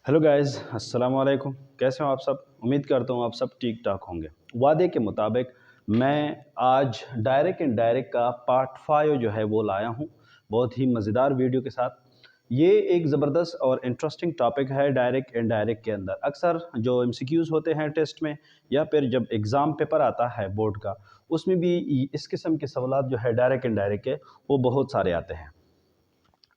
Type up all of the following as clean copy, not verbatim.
Hello guys, अस्सलाम वालेकुम। कैसे हो आप सब? उम्मीद करता हूँ आप सब ठीक ठाक होंगे। वादे के मुताबिक मैं आज डायरेक्ट इनडायरेक्ट का पार्ट 5 जो है वो लाया हूँ, बहुत ही मज़ेदार वीडियो के साथ। ये एक ज़बरदस्त और इंटरेस्टिंग टॉपिक है डायरेक्ट इनडायरेक्ट के अंदर। अक्सर जो एमसीक्यूज़ होते हैं टेस्ट में या फिर जब एग्ज़ाम पेपर आता है बोर्ड का, उसमें भी इस किस्म के सवालात जो है डायरेक्ट इनडायरेक्ट के वो बहुत सारे आते हैं।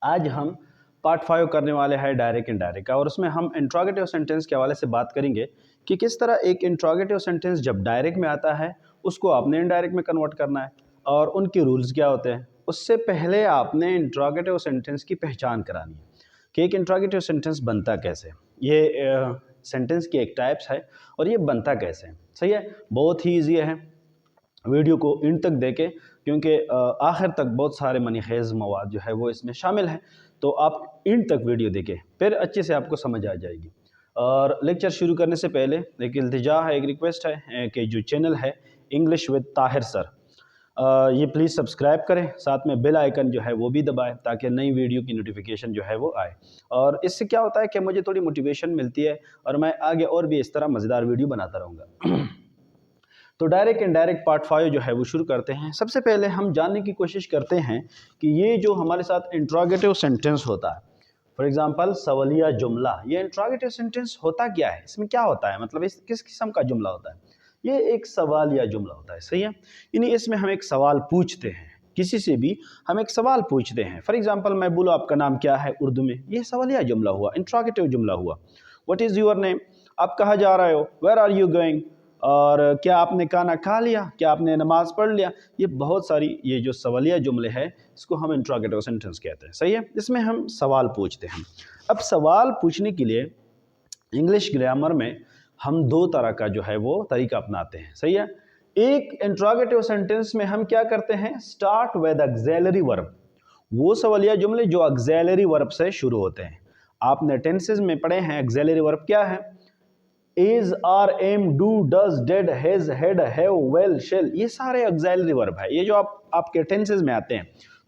आज हम पार्ट 5 करने वाले हैं डायरेक्ट इनडायरेक्ट का, और उसमें हम इंट्रोगेटिव सेंटेंस के हवाले से बात करेंगे कि किस तरह एक इंट्रोगेटिव सेंटेंस जब डायरेक्ट में आता है उसको आपने इनडायरेक्ट में कन्वर्ट करना है और उनके रूल्स क्या होते हैं। उससे पहले आपने इंट्रोगेटिव सेंटेंस की पहचान करानी है कि एक इंट्रोगेटिव सेंटेंस बनता कैसे। ये सेंटेंस की एक टाइप्स है और ये बनता कैसे है। सही है, बहुत ही ईजी है। वीडियो को इन तक देखें क्योंकि आखिर तक बहुत सारे मनी खेज़ मवाद जो है वो इसमें शामिल है, तो आप इन तक वीडियो देखें, फिर अच्छे से आपको समझ आ जाएगी। और लेक्चर शुरू करने से पहले एक इल्तिजा है, एक रिक्वेस्ट है कि जो चैनल है इंग्लिश विद ताहिर सर, ये प्लीज़ सब्सक्राइब करें, साथ में बेल आइकन जो है वो भी दबाएं ताकि नई वीडियो की नोटिफिकेशन जो है वो आए। और इससे क्या होता है कि मुझे थोड़ी मोटिवेशन मिलती है और मैं आगे और भी इस तरह मज़ेदार वीडियो बनाता रहूँगा। तो डायरेक्ट इनडायरेक्ट पार्ट 5 जो है वो शुरू करते हैं। सबसे पहले हम जानने की कोशिश करते हैं कि ये जो हमारे साथ इंट्रोगेटिव सेंटेंस होता है, फॉर एग्जांपल सवालिया जुमला, ये इंट्रोगेटिव सेंटेंस होता क्या है, इसमें क्या होता है, मतलब इस किस किस्म का जुमला होता है। ये एक सवाल या जुमला होता है। सही है, यानी इसमें हम एक सवाल पूछते हैं, किसी से भी हम एक सवाल पूछते हैं। फॉर एग्जाम्पल मैं बोलो आपका नाम क्या है उर्दू में, ये सवालिया जुमला हुआ, इंट्रोगेटिव जुमला हुआ। व्हाट इज़ योर नेम, आप कहाँ जा रहे हो, वेयर आर यू गोइंग, और क्या आपने खाना खा लिया, क्या आपने नमाज पढ़ लिया। ये बहुत सारी ये जो सवालिया जुमले हैं इसको हम इंट्रोगेटिव सेंटेंस कहते हैं। सही है, इसमें हम सवाल पूछते हैं। अब सवाल पूछने के लिए इंग्लिश ग्रामर में हम दो तरह का जो है वो तरीका अपनाते हैं। सही है, एक इंट्रोगेटिव सेंटेंस में हम क्या करते हैं, स्टार्ट विद ऑक्सिलरी वर्ब, वो सवालिया जुमले जो ऑक्सिलरी वर्ब से शुरू होते हैं। आपने टेंसेस में पढ़े हैं ऑक्सिलरी वर्ब क्या है, is, are, am, do, does, did, has, had, have, will, shall, ये सारे ऑक्सिलरी वर्ब है, ये जो आपके टेंसेस में आते हैं।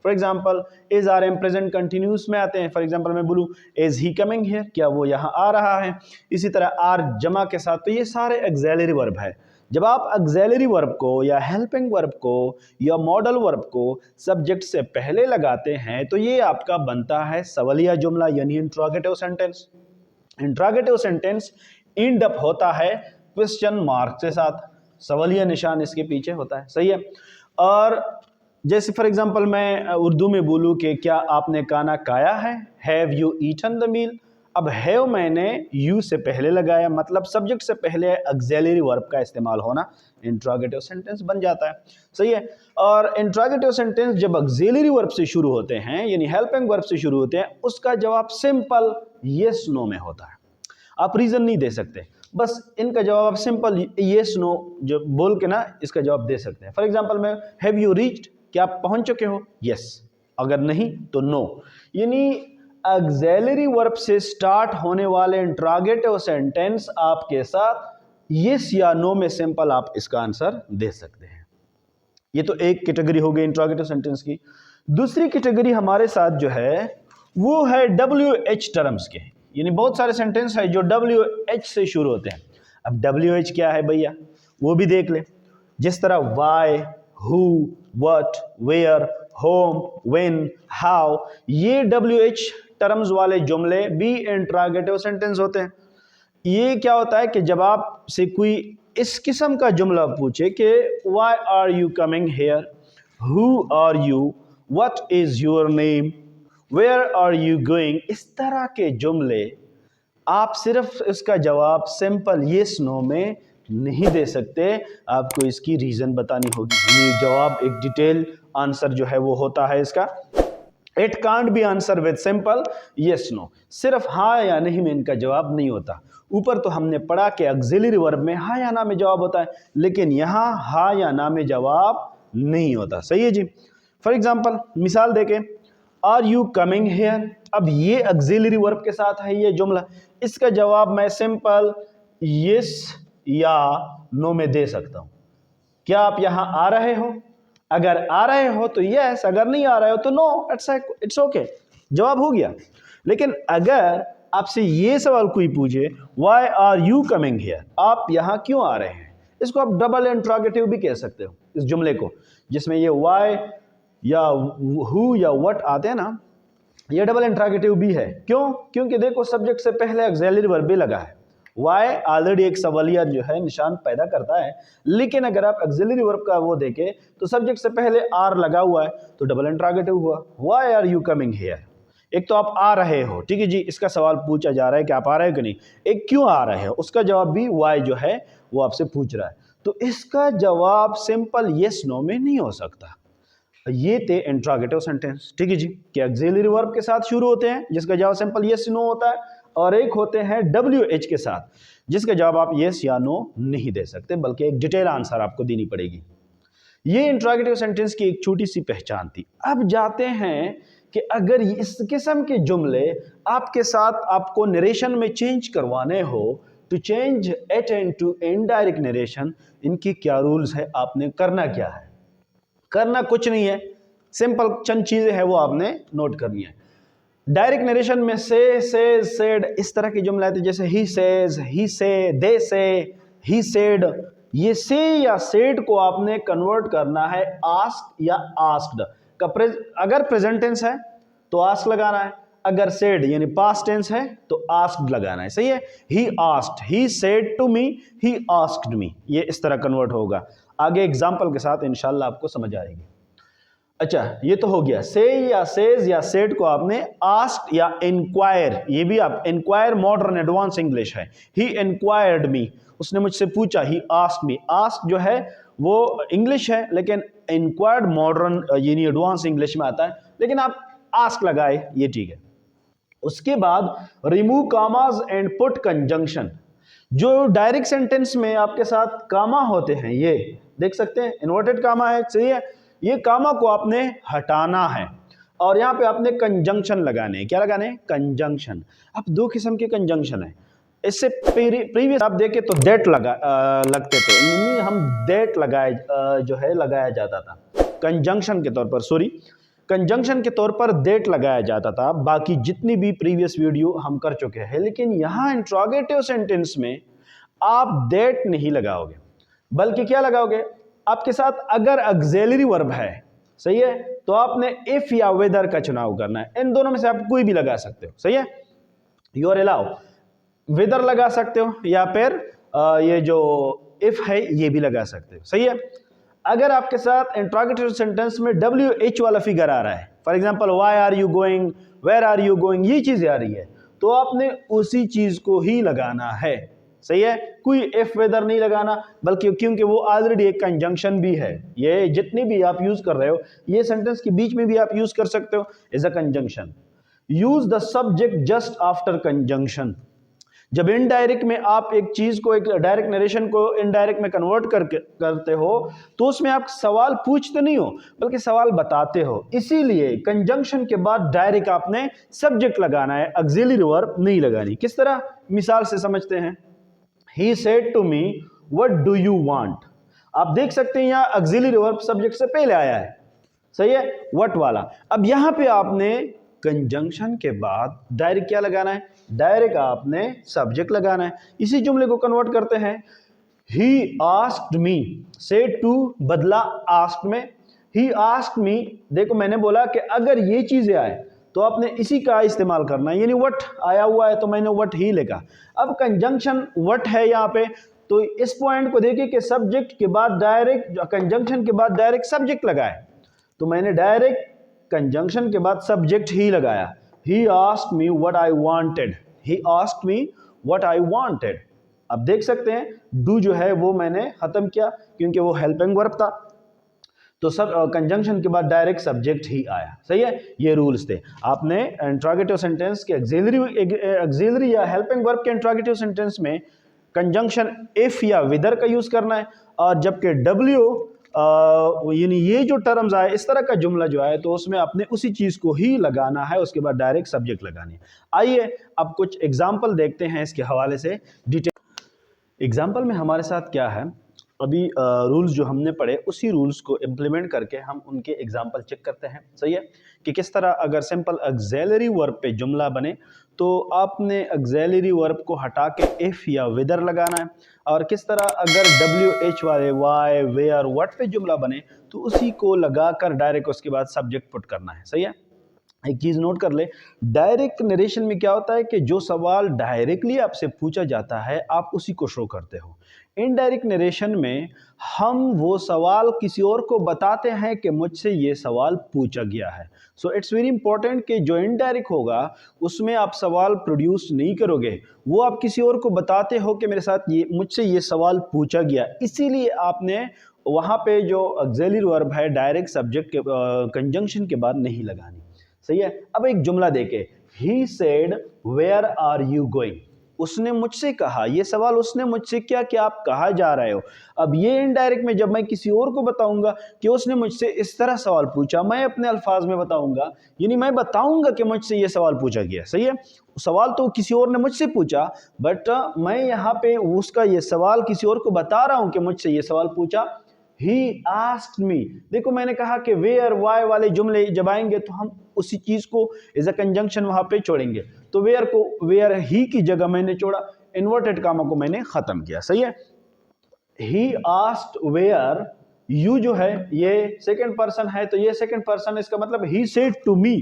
For example is, are, am present continuous में आते हैं। फॉर एग्जाम्पल मैं बोलूँ is he coming here, क्या वो यहाँ आ रहा है। इसी तरह आर जमा के साथ, तो ये सारे ऑक्सिलरी वर्ब है। जब आप ऑक्सिलरी वर्ब को या हेल्पिंग वर्ब को या मॉडल वर्ब को सब्जेक्ट से पहले लगाते हैं तो ये आपका बनता है सवालिया जुमला यानी interrogative sentence. Interrogative sentence end up होता है क्वेश्चन मार्क के साथ, सवालिया निशान इसके पीछे होता है। सही है, और जैसे फॉर एग्जांपल मैं उर्दू में बोलूँ कि क्या आपने खाना खाया है, have you eaten the meal. अब हैव मैंने यू से पहले लगाया, मतलब सब्जेक्ट से पहले ऑक्सिलरी वर्ब का इस्तेमाल होना इंट्रोगेटिव सेंटेंस बन जाता है। सही है, और इंट्रोगेटिव सेंटेंस जब ऑक्सिलरी वर्ब से शुरू होते हैं यानी हेल्पिंग वर्ब से शुरू होते हैं, उसका जवाब सिंपल यस नो में होता है। आप रीजन नहीं दे सकते, बस इनका जवाब आप सिंपल येस नो जो बोल के ना इसका जवाब दे सकते हैं। फॉर एग्जांपल में हैव यू रीच्ड, क्या आप पहुंच चुके हो, यस, अगर नहीं तो नो। यानी ऑक्सिलरी वर्ब से स्टार्ट होने वाले इंट्रोगेटिव सेंटेंस आपके साथ यस या नो में सिंपल आप इसका आंसर दे सकते हैं। ये तो एक कैटेगरी हो गई इंट्रोगेटिव सेंटेंस की। दूसरी कैटेगरी हमारे साथ जो है वो है WH टर्म्स के, यानी बहुत सारे सेंटेंस है जो WH से शुरू होते हैं। अब WH क्या है भैया, वो भी देख ले। जिस तरह why, who, what, where, home, when, how, ये WH टर्म्स वाले जुमले भी इंट्रोगेटिव सेंटेंस होते हैं। ये क्या होता है कि जब आप से कोई इस किस्म का जुमला पूछे कि why are you coming here, who are you, what is your name, where are you going, इस तरह के जुमले आप सिर्फ इसका जवाब सिंपल येस नो में नहीं दे सकते, आपको इसकी रीजन बतानी होगी। ये जवाब एक डिटेल आंसर जो है वो होता है इसका। It can't be answer with simple yes no, सिर्फ हाँ या नहीं में इनका जवाब नहीं होता। ऊपर तो हमने पढ़ा कि ऑक्सिलरी वर्ब में हाँ या ना में जवाब होता है, लेकिन यहाँ हाँ या ना में जवाब नहीं होता। सही है जी। फॉर एग्जाम्पल मिसाल देखें, आर यू कमिंग हेयर, अब ये ऑक्सिलरी वर्ब के साथ है ये जुमला, इसका जवाब मैं सिंपल यस या नो में दे सकता हूं। क्या आप यहां आ रहे हो, अगर आ रहे हो तो यस, अगर नहीं आ रहे हो तो नो, इट्स ओके, जवाब हो गया। लेकिन अगर आपसे ये सवाल कोई पूछे, why are you coming here, आप यहाँ क्यों आ रहे हैं, इसको आप डबल इंट्रोगेटिव भी कह सकते हो इस जुमले को, जिसमें ये वाई या हु या व्हाट आते हैं ना, ये डबल इंट्रोगेटिव भी है। क्यों? क्योंकि देखो सब्जेक्ट से पहले ऑक्सिलरी वर्ब भी लगा है। वाई ऑलरेडी एक सवालिया जो है निशान पैदा करता है, लेकिन अगर आप ऑक्सिलरी वर्ब का वो देखें तो सब्जेक्ट से पहले आर लगा हुआ है तो डबल इंट्रोगेटिव हुआ। Why are you coming here, एक तो आप आ रहे हो, ठीक है जी, इसका सवाल पूछा जा रहा है कि आप आ रहे हो कि नहीं। एक क्यों आ रहे हो, उसका जवाब भी वाई जो है वो आपसे पूछ रहा है, तो इसका जवाब सिंपल यस नो में नहीं हो सकता। ये थे इंट्रोगेटिव सेंटेंस, ठीक है जी, कि ऑक्सिलरी वर्ब के साथ शुरू होते हैं जिसका जवाब सिंपल यस नो होता है, और एक होते हैं WH के साथ जिसका जवाब आप यस या नो नहीं दे सकते, बल्कि एक डिटेल आंसर आपको देनी पड़ेगी। ये इंट्रोगेटिव सेंटेंस की एक छोटी सी पहचान थी। अब जाते हैं कि अगर इस किस्म के जुमले आपके साथ आपको नरेशन में चेंज करवाने हो, to change it into indirect narration, इनकी क्या रूल्स है, आपने करना क्या है। करना कुछ नहीं है, सिंपल चंद चीजें हैं वो आपने नोट करनी है। डायरेक्ट नरेशन में से, सेड, इस तरह के जुमले आते जैसे ही सेज, ही से, दे से, ही सेड, ये से या सेड को आपने कन्वर्ट करना है आस्क या आस्क्ड का। अगर प्रेजेंट टेंस है तो आस्क लगाना है, अगर सेड यानी पास्ट टेंस है तो आस्क्ड लगाना है, सही है। He asked, he said to me, he asked me, ये इस तरह कन्वर्ट होगा। आगे एग्जाम्पल के साथ इंशाल्लाह आपको समझ आएगी। अच्छा, ये तो हो गया, से या सेज या सेड को आपने आस्क या इंक्वायर, ये भी आप इंक्वायर मॉडर्न एडवांस इंग्लिश है। ही इंक्वायर्ड मी, उसने मुझसे पूछा, ही आस्क मी, आस्क जो है वो इंग्लिश है लेकिन इंक्वायर्ड मॉडर्न यानी एडवांस इंग्लिश में आता है, लेकिन आप आस्क लगाए ये ठीक है। उसके बाद remove commas and put conjunction, जो डायरेक्ट सेंटेंस में आपके साथ कामा होते हैं, ये देख सकते हैं इन्वर्टेड कामा है, सही है, ये कामा को आपने हटाना है और यहाँ पे आपने कंजंक्शन लगाने हैं। क्या लगाने हैं? कंजंक्शन। अब दो किस्म के कंजंक्शन है, इससे प्रीवियस आप देखें तो दैट लगते थे, हम दैट लगाया जाता था कंजंक्शन के तौर पर, सॉरी कंजंक्शन के तौर पर दैट लगाया जाता था। बाकी जितनी भी प्रीवियस वीडियो हम कर चुके हैं, लेकिन यहाँ इंट्रोगेटिव सेंटेंस में आप दैट नहीं लगाओगे, बल्कि क्या लगाओगे, आपके साथ अगर ऑक्सिलरी वर्ब है, सही है, तो आपने इफ या वेदर का चुनाव करना है। इन दोनों में से आप कोई भी लगा सकते हो, सही है, यू आर अलाउ, वेदर लगा सकते हो या फिर ये जो इफ है ये भी लगा सकते हो, सही है। अगर आपके साथ इंट्रोगेटिव सेंटेंस में WH वाला फिगर आ रहा है, for example why are you going, where are you going, ये चीजें आ रही है, तो आपने उसी चीज को ही लगाना है, सही है, कोई इफ वेदर नहीं लगाना, बल्कि क्योंकि वो ऑलरेडी एक कंजंक्शन भी है। ये जितनी भी आप यूज कर रहे हो, ये सेंटेंस के बीच में भी आप यूज कर सकते हो as a conjunction. Use the subject just after conjunction, जब इनडायरेक्ट में आप एक चीज को, एक डायरेक्ट नरेशन को इनडायरेक्ट में कन्वर्ट करते हो, तो उसमें आप सवाल पूछते नहीं हो बल्कि सवाल बताते हो, इसीलिए कंजंक्शन के बाद डायरेक्ट आपने सब्जेक्ट लगाना है, ऑक्सिलरी वर्ब नहीं लगानी। किस तरह, मिसाल से समझते हैं। He said to me, what do you want? आप देख सकते हैं यहाँ ऑक्सिलरी वर्ब सब्जेक्ट से पहले आया है, सही है, what वाला। अब यहाँ पे आपने कंजंक्शन के बाद डायरेक्ट क्या लगाना है, डायरेक्ट आपने सब्जेक्ट लगाना है। इसी जुमले को कन्वर्ट करते हैं, he asked me, said to बदला asked में, he asked me, देखो मैंने बोला कि अगर ये चीजें आए तो आपने इसी का इस्तेमाल करना है, यानी वट आया हुआ है तो मैंने वट ही लिखा। अब कंजंक्शन वट है यहाँ पे, तो इस पॉइंट को देखिए कि सब्जेक्ट के बाद डायरेक्ट, कंजंक्शन के बाद डायरेक्ट सब्जेक्ट लगाए, तो मैंने डायरेक्ट कंजंक्शन के बाद सब्जेक्ट ही लगाया। ही asked me what I wanted, he asked me what I wanted. अब देख सकते हैं डू जो है वो मैंने खत्म किया क्योंकि वो हेल्पिंग वर्ब था, तो सब कंजंक्शन के बाद डायरेक्ट सब्जेक्ट ही आया, सही है। ये रूल्स थे। आपने इंट्रोगेटिव सेंटेंस के ऑक्सिलरी या हेल्पिंग वर्ब के इंट्रोगेटिव सेंटेंस में कंजंक्शन इफ या विदर का यूज करना है, और जबकि यानी ये जो टर्म्स आए, इस तरह का जुमला जो आए, तो उसमें आपने उसी चीज को ही लगाना है, उसके बाद डायरेक्ट सब्जेक्ट लगानी है। आइए अब कुछ एग्जाम्पल देखते हैं इसके हवाले से डिटेल। एग्जाम्पल में हमारे साथ क्या है, अभी रूल्स जो हमने पढ़े उसी रूल्स को इम्प्लीमेंट करके हम उनके एग्जाम्पल चेक करते हैं, सही है। कि किस तरह अगर सिंपल ऑक्सिलरी वर्ब पे जुमला बने तो आपने ऑक्सिलरी वर्ब को हटा के इफ या विदर लगाना है, और किस तरह अगर WH वाले वाई वेयर व्हाट पे जुमला बने तो उसी को लगाकर डायरेक्ट उसके बाद सब्जेक्ट पुट करना है। सही है, एक चीज़ नोट कर ले, डायरेक्ट नरेशन में क्या होता है कि जो सवाल डायरेक्टली आपसे पूछा जाता है आप उसी को शो करते हो। इनडायरेक्ट नरेशन में हम वो सवाल किसी और को बताते हैं कि मुझसे ये सवाल पूछा गया है। सो इट्स वेरी इंपॉर्टेंट कि जो इनडायरेक्ट होगा उसमें आप सवाल प्रोड्यूस नहीं करोगे, वो आप किसी और को बताते हो कि मेरे साथ ये मुझसे ये सवाल पूछा गया, इसीलिए आपने वहाँ पे जो ऑक्सिलरी वर्ब है डायरेक्ट सब्जेक्ट के कंजंक्शन के बाद नहीं लगानी। सही है, अब एक जुमला देखे, he said where are you going, उसने मुझसे कहा, ये सवाल उसने मुझसे किया कि आप कहाँ जा रहे हो। अब ये इनडायरेक्ट में जब मैं किसी और को बताऊंगा कि उसने मुझसे इस तरह सवाल पूछा, मैं अपने अल्फाज में बताऊंगा, यानी मैं बताऊंगा कि मुझसे ये सवाल पूछा गया। सही है, सवाल तो किसी और ने मुझसे पूछा, बट मैं यहाँ पे उसका ये सवाल किसी और को बता रहा हूँ कि मुझसे ये सवाल पूछा। He asked me, देखो मैंने कहा कि वेयर वाई वाले जुमले जब आएंगे तो हम उसी चीज को एज अ कंजंक्शन वहां पे छोड़ेंगे, तो वेयर को वेयर ही की जगह मैंने छोड़ा, इन्वर्टेड कामा को मैंने खत्म किया। सही है, he asked where, you जो है ये सेकंड पर्सन है तो ये सेकंड पर्सन, इसका मतलब he said to me,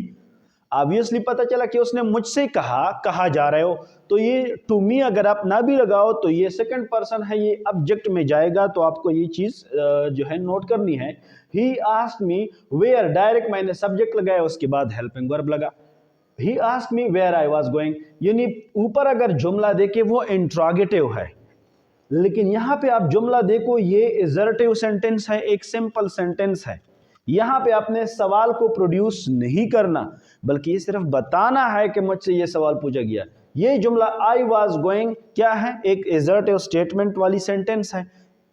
obviously पता चला कि उसने मुझसे कहा कहाँ जा रहे हो, तो ये टू मी अगर आप ना भी लगाओ तो ये सेकंड पर्सन है, ये ऑब्जेक्ट में जाएगा, तो आपको ये चीज जो है नोट करनी है। He asked me where, direct मैंने सब्जेक्ट लगाया, उसके बाद हेल्पिंग वर्ब लगा। He asked me where I was going, यानी ऊपर अगर जुमला देखे वो इंट्रोगेटिव है, लेकिन यहां पे आप जुमला देखो ये असर्टिव सेंटेंस है, एक सिंपल सेंटेंस है। यहां पे आपने सवाल को प्रोड्यूस नहीं करना, बल्कि ये सिर्फ बताना है कि मुझसे ये सवाल पूछा गया। ये जुमला आई वाज गोइंग क्या है, एक असर्टिव स्टेटमेंट वाली सेंटेंस है,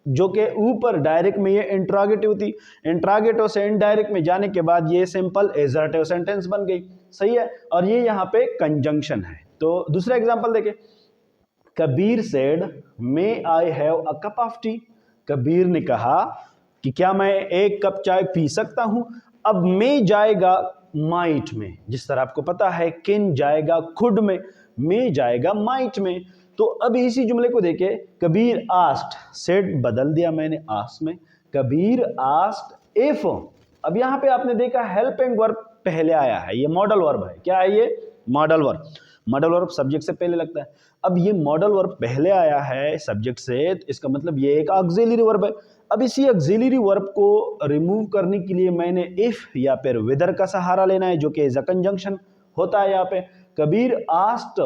जो कि ऊपर डायरेक्ट में ये इंट्रोगेटिव थी, इंट्रोगेटिव से इनडायरेक्ट में जाने के बाद ये सिंपल असर्टिव सेंटेंस बन गई। सही है, और ये यहाँ पे कंजंक्शन है। तो दूसरा एग्जांपल देखें, Kabir said may I have a cup of T, Kabir ने कहा कि क्या मैं एक कप चाय पी सकता हूं। अब मे जाएगा माइट में, जिस तरह आपको पता है किन जाएगा खुड में, मे जाएगा माइट में। तो अब इसी जुमले को देखे, कबीर आस्क्ड, सेड बदल दिया मैंने आस्क्ड में, कबीर आस्क्ड इफ। अब यहां पे आपने देखा हेल्पिंग वर्ब पहले आया है, ये मॉडल वर्ब है। क्या है ये? Modal verb. Modal verb subject से पहले लगता है। अब ये मॉडल वर्ब पहले आया है सब्जेक्ट से, तो इसका मतलब ये एक ऑक्सिलरी वर्ब है। अब इसी ऑक्सिलरी वर्ब को रिमूव करने के लिए मैंने इफ या फिर विदर का सहारा लेना है, जो कि इज अ कंजंक्शन होता है। यहाँ पे Kabir asked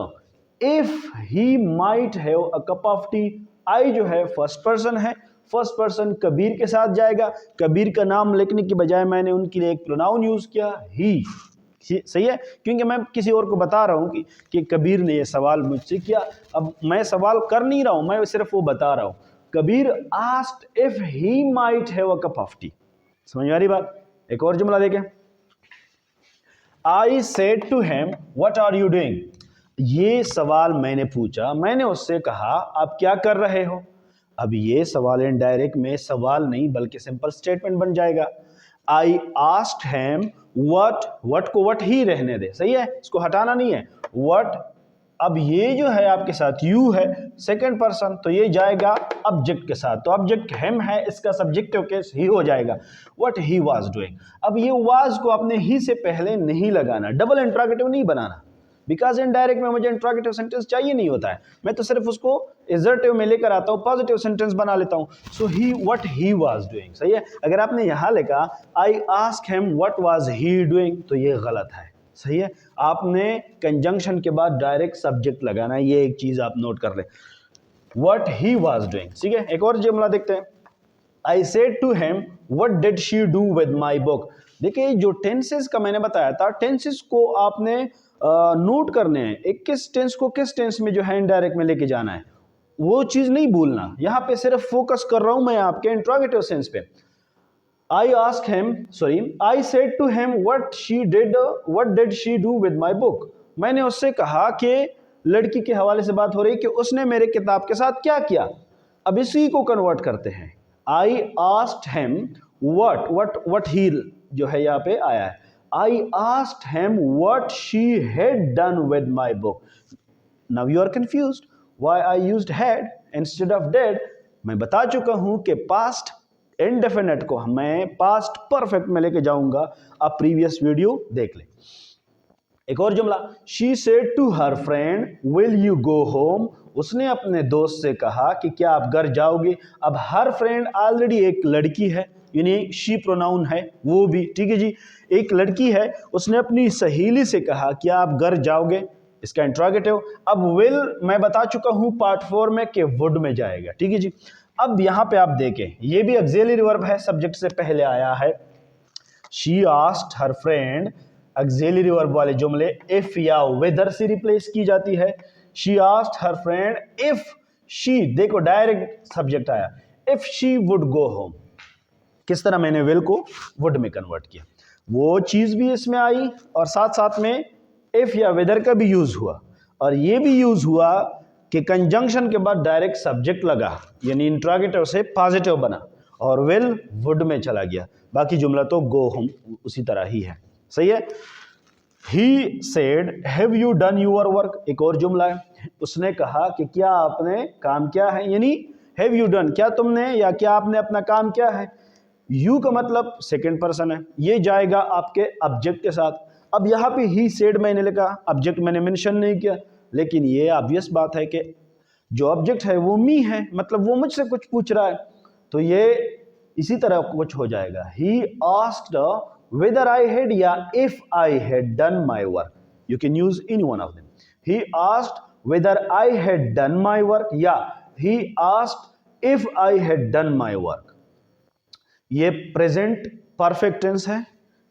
if he might have a cup of tea, I जो है फर्स्ट पर्सन है, फर्स्ट पर्सन कबीर के साथ जाएगा। कबीर का नाम लिखने की बजाय मैंने उनके लिए एक प्रोनाउन यूज किया, ही। सही है, क्योंकि मैं किसी और को बता रहा हूं कि कबीर ने ये सवाल मुझसे किया। अब मैं सवाल कर नहीं रहा हूं, मैं सिर्फ वो बता रहा हूं। Kabir asked if he might have a cup of tea. समझ आ रही बात? एक और जुमला देखें, I said to him what are you doing, ये सवाल मैंने पूछा, मैंने उससे कहा आप क्या कर रहे हो। अब ये सवाल इनडायरेक्ट में सवाल नहीं बल्कि सिंपल स्टेटमेंट बन जाएगा। I asked him what, what को व्हाट ही रहने दे, सही है, इसको हटाना नहीं है, व्हाट। अब ये जो है आपके साथ यू है सेकंड पर्सन, तो ये जाएगा ऑब्जेक्ट के साथ, तो ऑब्जेक्ट हिम है, इसका सब्जेक्टिव केस ही हो जाएगा, व्हाट ही वाज डूइंग। अब ये वाज को आपने ही से पहले नहीं लगाना, डबल इंट्रोगेटिव नहीं बनाना, बिकॉज इनडायरेक्ट में मुझे इंट्रोगेटिव सेंटेंस चाहिए नहीं होता है, मैं तो सिर्फ उसको एजर्टिव में लेकर आता हूँ, पॉजिटिव सेंटेंस बना लेता हूँ। सो ही व्हाट ही वाज डूइंग, सही है। अगर आपने यहां लिखा I ask him what was he doing, तो ये गलत है। सही है, आपने कंजंक्शन के बाद डायरेक्ट सब्जेक्ट लगाना है, ये एक चीज आप नोट कर लें, व्हाट ही वाज डूइंग। ठीक है, एक और जुमला देखते हैं, I said to him what did she do with my book. देखिए जो टेंसेस का मैंने बताया था, टेंसेस को आपने नोट करने हैं, एक किस टेंस को किस टेंस में जो है इनडायरेक्ट में लेके जाना है, वो चीज नहीं भूलना। यहां पे सिर्फ फोकस कर रहा हूं मैं आपके इंट्रोगेटिव सेंस पे। I asked him, sorry, I said to him what did she do with my book? मैंने उससे कहा कि लड़की के हवाले से बात हो रही कि उसने मेरे किताब के साथ क्या किया। अब इसी को कन्वर्ट करते हैं, I asked him what he जो है यहाँ पे आया है, I asked him what she had done with my book. Now you are confused. Why I used had instead of did? मैं बता चुका हूं कि पास्ट इंडेफिनेट को मैं पास्ट परफेक्ट में लेके जाऊंगा। आप प्रीवियस वीडियो देख लें। एक और जुमला, she said to her friend will you go home. उसने अपने दोस्त से कहा कि क्या आप घर जाओगे। अब हर फ्रेंड ऑलरेडी एक लड़की है, यानी शी प्रोनाउन है वो भी, ठीक है जी। एक लड़की है, उसने अपनी सहेली से कहा क्या आप घर जाओगे, इसका इंट्रोगेटिव। अब विल मैं बता चुका हूं पार्ट 4 में कि वुड में जाएगा, ठीक है जी। अब यहां पे आप देखें, ये भी ऑक्सिलरी वर्ब है, सब्जेक्ट से पहले आया है। She asked her friend, auxiliary verb वाले जुमले इफ या वेदर से रिप्लेस की जाती है। She asked her friend if she, देखो डायरेक्ट सब्जेक्ट आया, if she would go home. किस तरह मैंने विल को वुड में कन्वर्ट किया, वो चीज भी इसमें आई और साथ साथ में इफ या वेदर का भी यूज हुआ। और ये भी यूज हुआ कि कंजंक्शन के बाद डायरेक्ट सब्जेक्ट लगा, यानी इंट्रोगेटिव से पॉजिटिव बना और विल वुड में चला गया। बाकी जुमला तो गो होम उसी तरह ही है, सही है। He said have you done your work. एक और जुमला है, उसने कहा कि क्या आपने काम किया है, यानी हैव यू डन, क्या तुमने या क्या आपने अपना काम किया है। यू का मतलब सेकंड पर्सन है, ये जाएगा आपके ऑब्जेक्ट के साथ। अब यहाँ पे ही सेड मैंने लिखा, ऑब्जेक्ट मैंने मेंशन नहीं किया, लेकिन ये ऑब्वियस बात है कि जो ऑब्जेक्ट है वो मी है, मतलब वो मुझसे कुछ पूछ रहा है, तो ये इसी तरह कुछ हो जाएगा। He asked whether I had या if I had done my work. You can use any one of them. He asked whether I had done my work या he asked if I had done my work. ये present perfect tense है,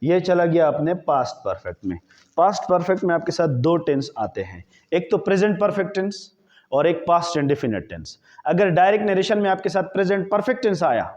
ये चला गया अपने past perfect में। Past perfect में आपके साथ दो टेंस आते हैं, एक तो प्रेजेंट परफेक्ट टेंस और एक पास्ट इंडेफिनिट टेंस। अगर डायरेक्ट नरेशन में आपके साथ प्रेजेंट परफेक्ट टेंस आया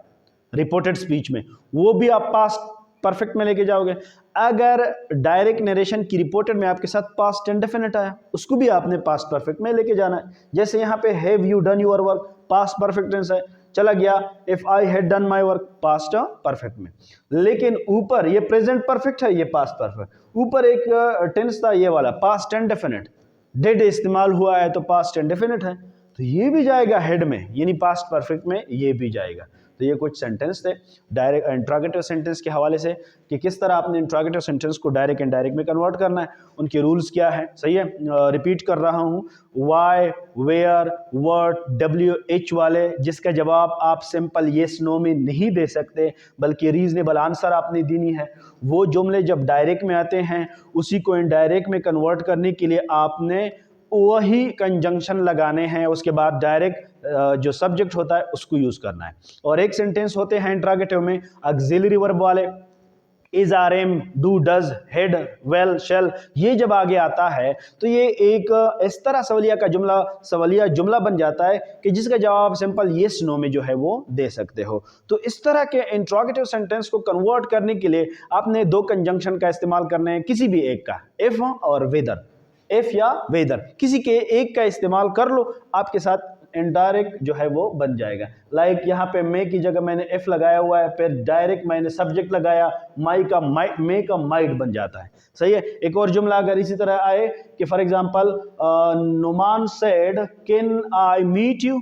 रिपोर्टेड स्पीच में, वो भी आप पास्ट परफेक्ट में लेके जाओगे। अगर डायरेक्ट नरेशन की रिपोर्टेड में आपके साथ पास्ट इंडेफिनिट आया, उसको भी आपने पास्ट परफेक्ट में लेके जाना है। जैसे यहाँ पे have you done your work, past perfect tense है, चला गया if I had done my work, past perfect में। लेकिन ऊपर ये प्रेजेंट परफेक्ट है, ये पास्ट परफेक्ट, ऊपर एक टेंस था ये वाला पास्ट इंडेफिनिट, डिड इस्तेमाल हुआ है तो पास्ट इंडेफिनिट है, तो ये भी जाएगा हेड में, यानी पास्ट परफेक्ट में ये भी जाएगा। तो ये कुछ सेंटेंस थे डायरेक्ट इंट्रोगेटिव सेंटेंस के हवाले से कि किस तरह आपने इंट्रोगेटिव सेंटेंस को डायरेक्ट इनडायरेक्ट में कन्वर्ट करना है, उनके रूल्स क्या है, सही है। रिपीट कर रहा हूँ, वाई, वेयर, व्हाट, WH वाले जिसका जवाब आप सिंपल येस नो में नहीं दे सकते बल्कि रीजनेबल आंसर आपने देनी है। वो जुमले जब डायरेक्ट में आते हैं उसी को इनडायरेक्ट में कन्वर्ट करने के लिए आपने वही कंजंक्शन लगाने हैं, उसके बाद डायरेक्ट जो सब्जेक्ट होता है उसको यूज करना है। और एक सेंटेंस होते हैं इंट्रोगेटिव में ऑक्सिलरी वर्ब वाले, is, are, am, do, does, had, will, shall, ये जब आगे आता है तो ये एक इस तरह सवालिया जुमला बन जाता है कि जिसका जवाब सिंपल येस नो में जो है वो दे सकते हो। तो इस तरह के इंट्रोगेटिव सेंटेंस को कन्वर्ट करने के लिए आपने दो कंजंक्शन का इस्तेमाल करना है, किसी भी एक का, इफ और वेदर, इफ या वेदर, किसी के एक का इस्तेमाल कर लो, आपके साथ इनडायरेक्ट जो है वो बन जाएगा। लाइक यहाँ पे मे की जगह मैंने इफ लगाया हुआ है, फिर डायरेक्ट मैंने सब्जेक्ट लगाया, मे का माइट बन जाता है, सही है। एक और जुमला अगर इसी तरह आए कि for example Numan said can I meet you,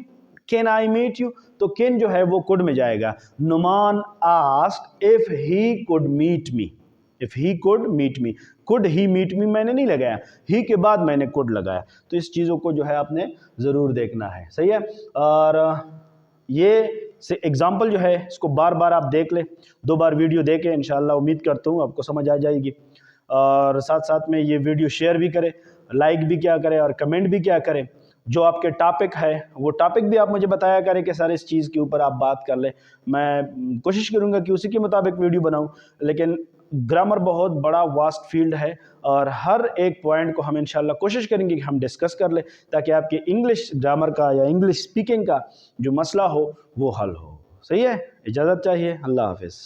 can I meet you, तो कैन जो है वो कुड में जाएगा। Numan asked if he could meet me, if he could meet me, could he meet me मैंने नहीं लगाया, ही के बाद मैंने कुड लगाया। तो इस चीज़ों को जो है आपने ज़रूर देखना है, सही है। और ये से एग्जाम्पल जो है इसको बार बार आप देख लें, 2 बार वीडियो देखें, इंशाल्लाह उम्मीद करता हूँ आपको समझ आ जाएगी। और साथ साथ में ये वीडियो शेयर भी करें, लाइक भी क्या करें और कमेंट भी क्या करें। जो आपके टॉपिक है वो टॉपिक भी आप मुझे बताया करें कि सर इस चीज़ के ऊपर आप बात कर लें, मैं कोशिश करूँगा कि उसी के मुताबिक वीडियो बनाऊँ। लेकिन ग्रामर बहुत बड़ा वास्ट फील्ड है और हर एक पॉइंट को हम इंशाल्लाह कोशिश करेंगे कि हम डिस्कस कर ले, ताकि आपके इंग्लिश ग्रामर का या इंग्लिश स्पीकिंग का जो मसला हो वो हल हो, सही है। इजाज़त चाहिए, अल्लाह हाफिज़।